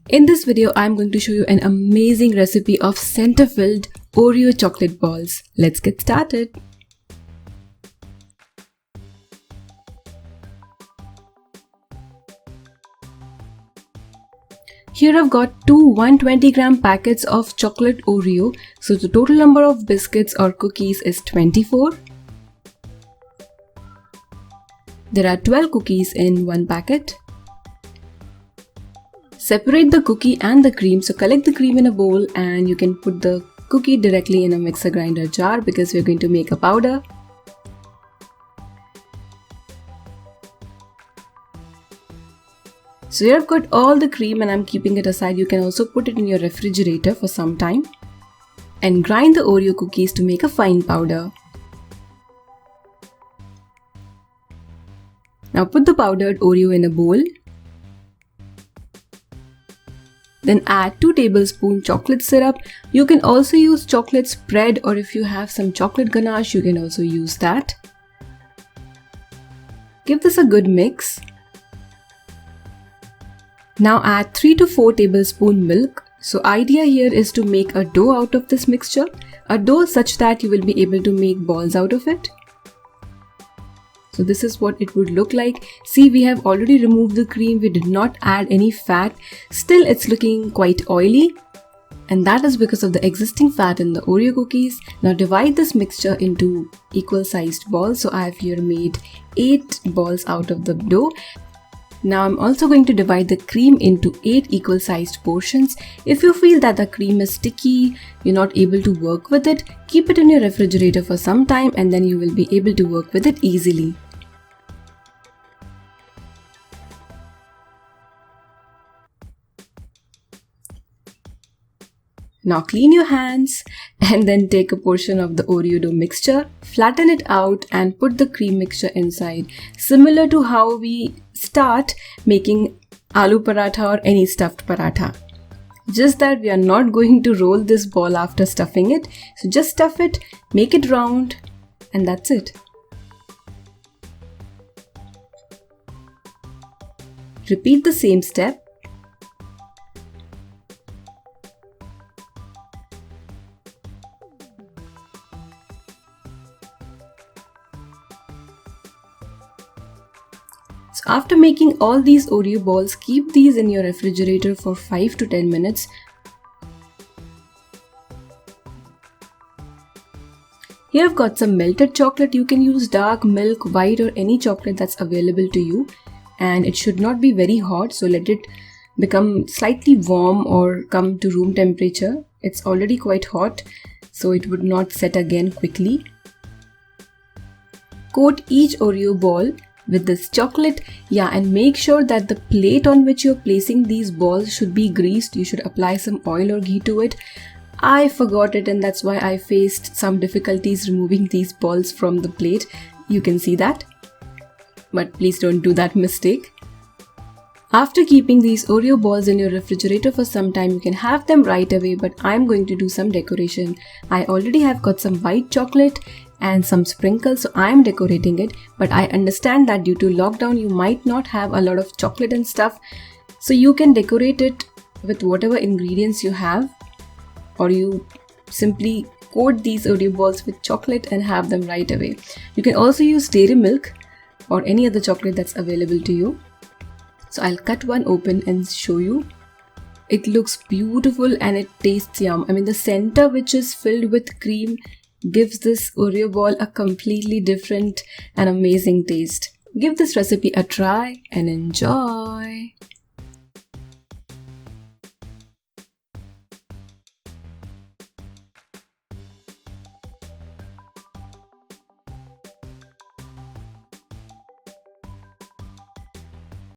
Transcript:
In this video, I'm going to show you an amazing recipe of center-filled Oreo chocolate balls. Let's get started. Here I've got two 120-gram packets of chocolate Oreo. So the total number of biscuits or cookies is 24. There are 12 cookies in one packet. Separate the cookie and the cream. So collect the cream in a bowl and you can put the cookie directly in a mixer grinder jar because we're going to make a powder. So here I've got all the cream and I'm keeping it aside. You can also put it in your refrigerator for some time. And grind the Oreo cookies to make a fine powder. Now put the powdered Oreo in a bowl. Then add 2 tablespoons chocolate syrup. You can also use chocolate spread, or if you have some chocolate ganache, you can also use that. Give this a good mix. Now add 3 to 4 tablespoons milk. So idea here is to make a dough out of this mixture. A dough such that you will be able to make balls out of it. So this is what it would look like. See, we have already removed the cream. We did not add any fat. Still, it's looking quite oily. And that is because of the existing fat in the Oreo cookies. Now divide this mixture into equal sized balls. So I have here made 8 balls out of the dough. Now I'm also going to divide the cream into 8 equal sized portions. If you feel that the cream is sticky, you're not able to work with it, keep it in your refrigerator for some time and then you will be able to work with it easily. Now clean your hands and then take a portion of the Oreo dough mixture, flatten it out and put the cream mixture inside. Similar to how we start making aloo paratha or any stuffed paratha. Just that we are not going to roll this ball after stuffing it. So just stuff it, make it round, and that's it. Repeat the same step. So after making all these Oreo balls, keep these in your refrigerator for 5 to 10 minutes. Here I've got some melted chocolate. You can use dark milk, white or any chocolate that's available to you. And it should not be very hot, so let it become slightly warm or come to room temperature. It's already quite hot, so it would not set again quickly. Coat each Oreo ball with this chocolate, and make sure that the plate on which you're placing these balls should be greased. You should apply some oil or ghee to it. I forgot it and that's why I faced some difficulties removing these balls from the plate. You can see that. But please don't do that mistake. After keeping these Oreo balls in your refrigerator for some time, you can have them right away, but I'm going to do some decoration. I already have got some white chocolate and some sprinkles, so I am decorating it, but I understand that due to lockdown you might not have a lot of chocolate and stuff, so you can decorate it with whatever ingredients you have, or you simply coat these Oreo balls with chocolate and have them right away. You can also use dairy milk or any other chocolate that's available to you. So I'll cut one open and show you. It looks beautiful and it tastes yum. I mean, the center, which is filled with cream, gives this Oreo ball a completely different and amazing taste. Give this recipe a try and enjoy.